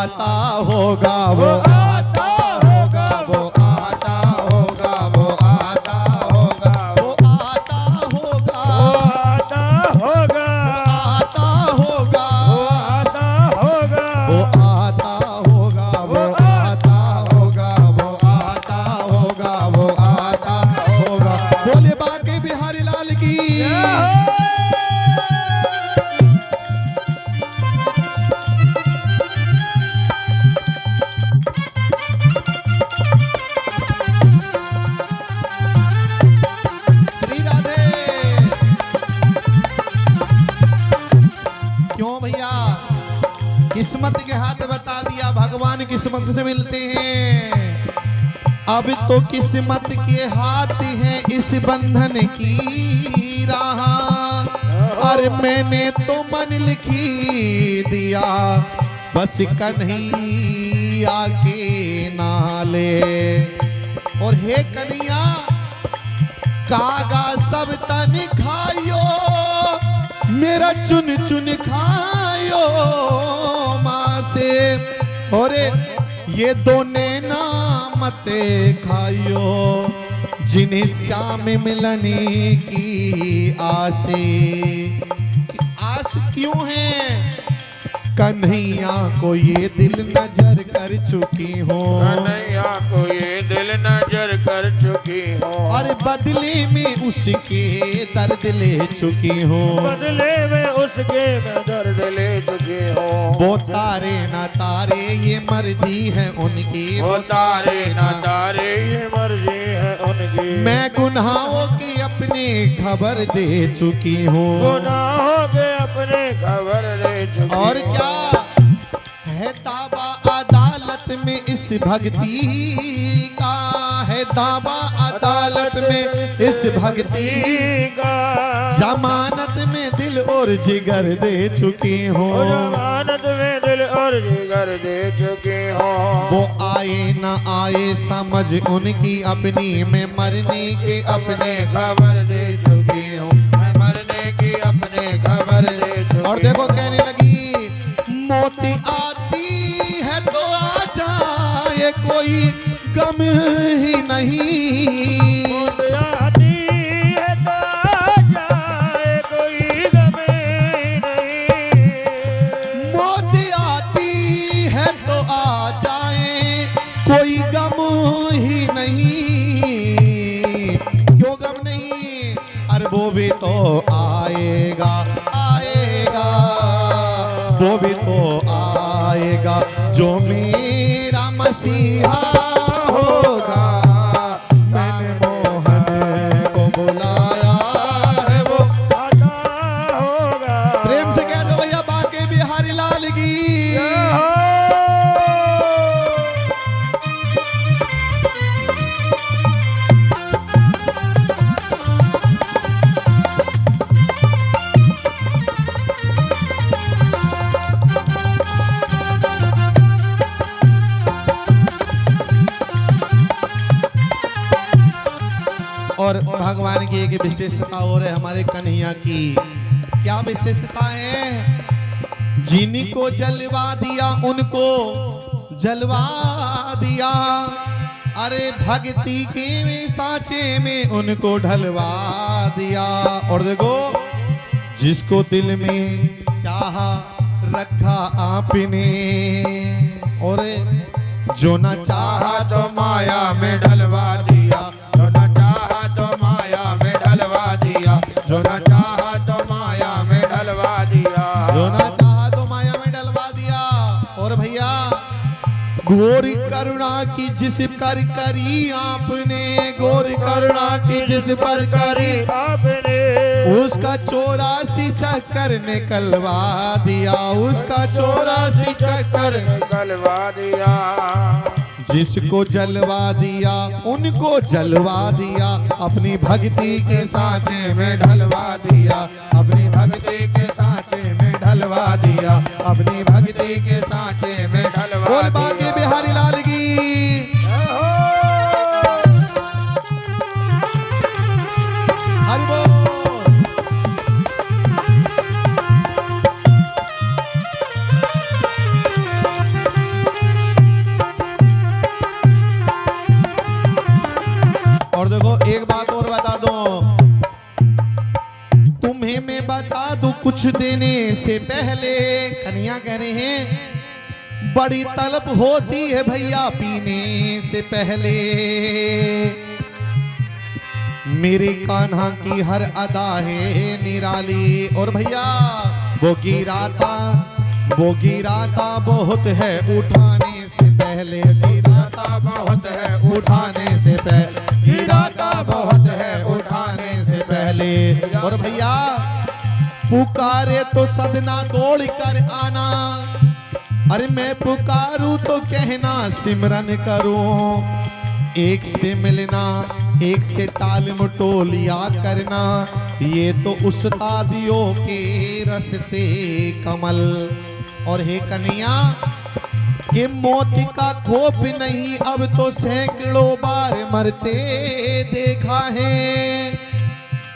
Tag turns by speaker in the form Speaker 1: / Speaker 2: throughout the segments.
Speaker 1: आता होगा, वो आता होगा, वो आता होगा, वो आता होगा, वो आता होगा,
Speaker 2: आता होगा,
Speaker 1: आता होगा,
Speaker 2: आता होगा,
Speaker 1: वो आता होगा, वो आता होगा, वो आता होगा, वो आता होगा। बोले बाके बिहारी लाल की। श्री राधे। क्यों भैया, किस्मत के हाथ बता दिया, भगवान किस्मत से मिलते हैं। अब तो किस्मत के हाथ है इस बंधन की राह, अरे मैंने तो मन लिखी दिया, बस कन्हैया के नाले। और हे कन्हैया, कागा सब तन खायो, मेरा चुन चुन खायो माँ से। और ये दो नैना मते खायो, जिन्हें श्याम मिलने की आसे। आस क्यों है? कन्हैया को ये दिल नजर कर चुकी हो,
Speaker 2: कन्हैया को ये दिल नजर कर चुकी हो,
Speaker 1: और बदले में उसके दर्द ले चुकी हो,
Speaker 2: बदले में उसके मैं दर्द ले चुकी हो।
Speaker 1: वो तारे ना तारे ये मर्जी है उनकी,
Speaker 2: वो तारे ना तारे ये मर्जी है उनकी।
Speaker 1: मैं गुनाहों की अपनी खबर दे चुकी हूँ,
Speaker 2: गुनाहों के अपने खबर ले चुकी
Speaker 1: और
Speaker 2: हो।
Speaker 1: क्या है दावा अदालत में इस भक्ति का, है दावा अदालत में इस भक्ति
Speaker 2: का,
Speaker 1: जमानत में दिल और जिगर दे चुकी हूँ,
Speaker 2: जमानत में दिल और जिगर दे चुकी हो।
Speaker 1: वो आए ना आए समझ उनकी अपनी, मैं मरने के अपने खबर दे चुकी हूँ, मैं मरने की अपने खबर दे चुकी। और देखो कहने लगी, मोती आती है तो आ जाए, कोई गम ही नहीं।
Speaker 2: मौत आती है तो आ जाए, कोई गम नहीं।
Speaker 1: मोती आती है तो आ जाए, कोई गम ही नहीं। क्यों गम नहीं? अरे वो भी तो आएगा, आएगा, वो भी तो आएगा, जो मेरा मसीहा होगा। मैंने मोहन को बुलाया है, वो
Speaker 2: आता होगा।
Speaker 1: प्रेम से कह दो भैया बाके बिहारी लाल की। और भगवान की एक विशेषता और है हमारे कन्हैया की। क्या विशेषता है? जिनको जलवा दिया उनको जलवा दिया, अरे भक्ति के सांचे में उनको ढलवा दिया। और देखो, जिसको दिल में चाह रखा आपने, और जो न चाहा तो माया में ढलवा दिया, जो न चाहा तो माया में ढलवा दिया, जो न चाहा तो माया में ढलवा दिया, जो न चाहा तो माया में ढलवा दिया। और भैया, घोर करुणा की जिस पर करी आपने, घोर करुणा की जिस पर करी
Speaker 2: आपने,
Speaker 1: उसका 84 चक्कर निकलवा दिया, उसका 84 चक्कर
Speaker 2: निकलवा दिया।
Speaker 1: जिसको जलवा दिया उनको जलवा दिया, अपनी भक्ति के सांचे में ढलवा दिया, अपनी भक्ति के सांचे में ढलवा दिया, अपनी भक्ति के सांचे में ढलवा। बोल बाके बिहारी लाल की। हरि बोल। कुछ देने से पहले, कन्हैया कह रहे हैं बड़ी तलब होती है भैया पीने से पहले। मेरे कान्हा की हर अदा है निराली। और भैया वो गिराता बहुत है उठाने से पहले, गिराता बहुत है उठाने से पहले, गिराता बहुत है उठाने से पहले। और भैया पुकारे तो सदना दौड़ कर आना, अरे मैं पुकारूं तो कहना सिमरन करूं। एक से मिलना, एक से टाल मटोलिया करना, ये तो उस्तादियों के रस्ते कमल। और हे कन्हैया ये मौत का खौफ नहीं, अब तो सैकड़ों बार मरते देखा है।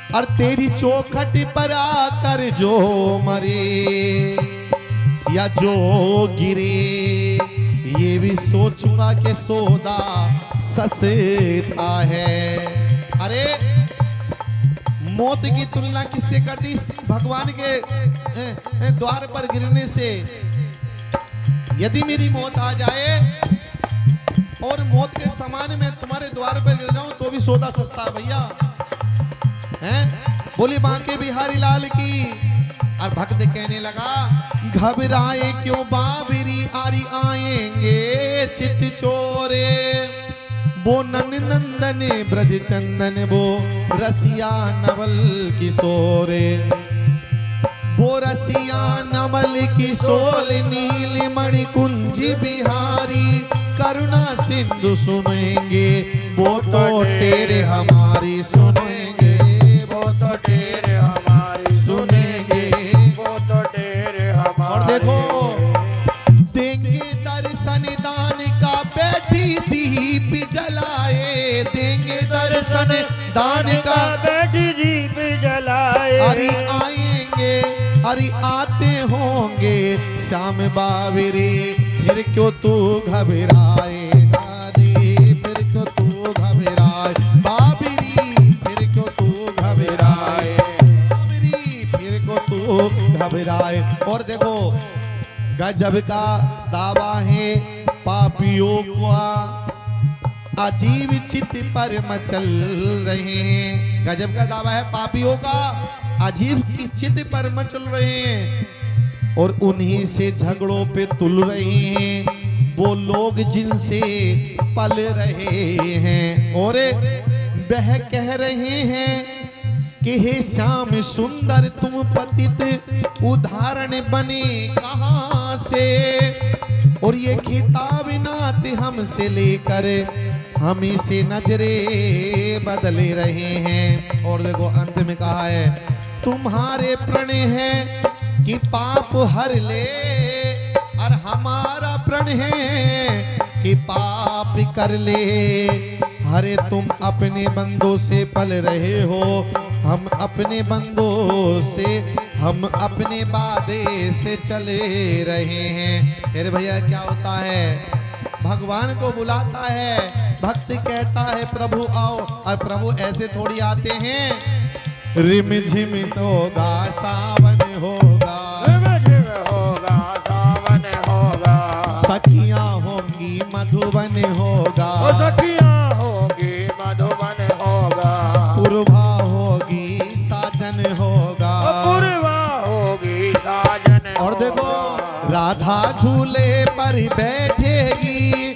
Speaker 1: और तेरी चौखट पर आकर जो मरे या जो गिरे, ये भी सोचूंगा कि सौदा सस्ता है। अरे मौत की तुलना किससे कर दी? भगवान के द्वार पर गिरने से। यदि मेरी मौत आ जाए और मौत के समान मैं तुम्हारे द्वार पर गिर जाऊं तो भी सौदा सस्ता है भैया। हैं? बोली बांके बिहारी लाल की। और भक्त कहने लगा घबराए क्यों बाबरी, आरी आएंगे चित चोरे। वो नंदन ब्रज चंदन, वो रसिया नवल किशोरे। वो रसिया नवल किशोर नील मणि कुंजी बिहारी, करुणा सिंधु सुनेंगे वो तो तेरे हमारी सुनेंगे, वो तो तेरे हमारी सुनेंगे, वो तो तेरे हमारी। और देखो देंगे दर्शन दान का बैठी दीप जलाए, देंगे दर्शन दान का
Speaker 3: बैठी दीप जलाए।
Speaker 1: अरे आएंगे, अरे आते होंगे श्याम बाबरी, फिर क्यों तू घबराए नारी, फिर क्यों तू घबराए बाबरी, फिर क्यों तू घबराए बाबरी, फिर क्यों तू घबराए। और देखो गजब का दावा है पापियों का, अजीब चित पर मचल रहे हैं। गजब का दावा है पापियों का, अजीब की चित पर मचल रहे हैं। और उन्हीं से झगड़ों पे तुल रहे हैं वो लोग जिनसे पल रहे हैं। और वह कह रहे हैं कि हे श्याम सुंदर तुम पतित उदाहरण बने कहां से। और ये खिताब नात हमसे लेकर हमें से नजरे बदले रहे हैं। और देखो अंत में कहा है तुम्हारे प्रण है कि पाप हर ले, और हमारा प्रण है कि पाप कर ले। हरे तुम अपने बंदों से पल रहे हो, हम अपने बंदों से, हम अपने वादे से चले रहे हैं। अरे भैया क्या होता है, भगवान को बुलाता है, भक्त कहता है प्रभु आओ, और प्रभु ऐसे थोड़ी आते हैं। रिम झिम होगा सावन होगा,
Speaker 2: होगा सावन होगा,
Speaker 1: सखियां होंगी मधुबन होगा,
Speaker 2: ओ सखियां होगी मधुबन होगा,
Speaker 1: पुरभा होगी साजन होगा,
Speaker 2: ओ पुरवा होगी साजन।
Speaker 1: और देखो राधा झूले पर बैठेगी,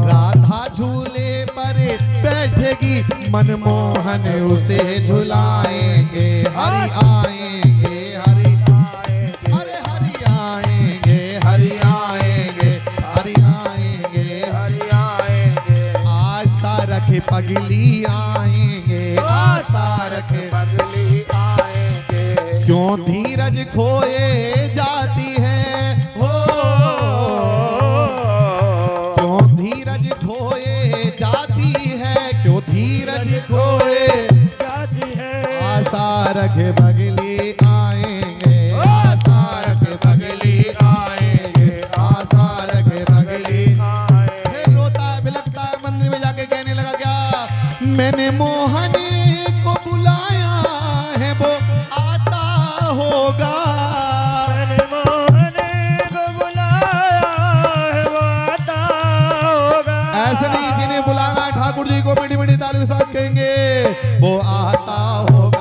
Speaker 1: राधा झूले पर बैठेगी, मनमोहन उसे झुलाएंगे। हरि आएंगे, हरि आएंगे, अरे हरि आएंगे, हरि आएंगे, हरि आएंगे,
Speaker 2: हरि आएंगे,
Speaker 1: आशा रखे पगली आएंगे, आशा रखे
Speaker 2: पगली आएंगे।
Speaker 1: क्यों धीरज खोए जाती है हो, क्यों धीरज खोए जाती है, क्यों धीरज खोए
Speaker 3: जाती है।
Speaker 1: आशा रखे पगली आएंगे, आशा रखे पगली आएंगे, आशा रखे पगली। फिर रोता है बिलखता है, मंदिर में जाके कहने लगा क्या मैंने मोहन को बुलाया होगा।
Speaker 3: मनमोहन को बुलाया है वो आता होगा।
Speaker 1: ऐसे नहीं, जिन्हें बुलाना है ठाकुर जी को मीठी मीठी ताली के साथ कहेंगे वो आता होगा।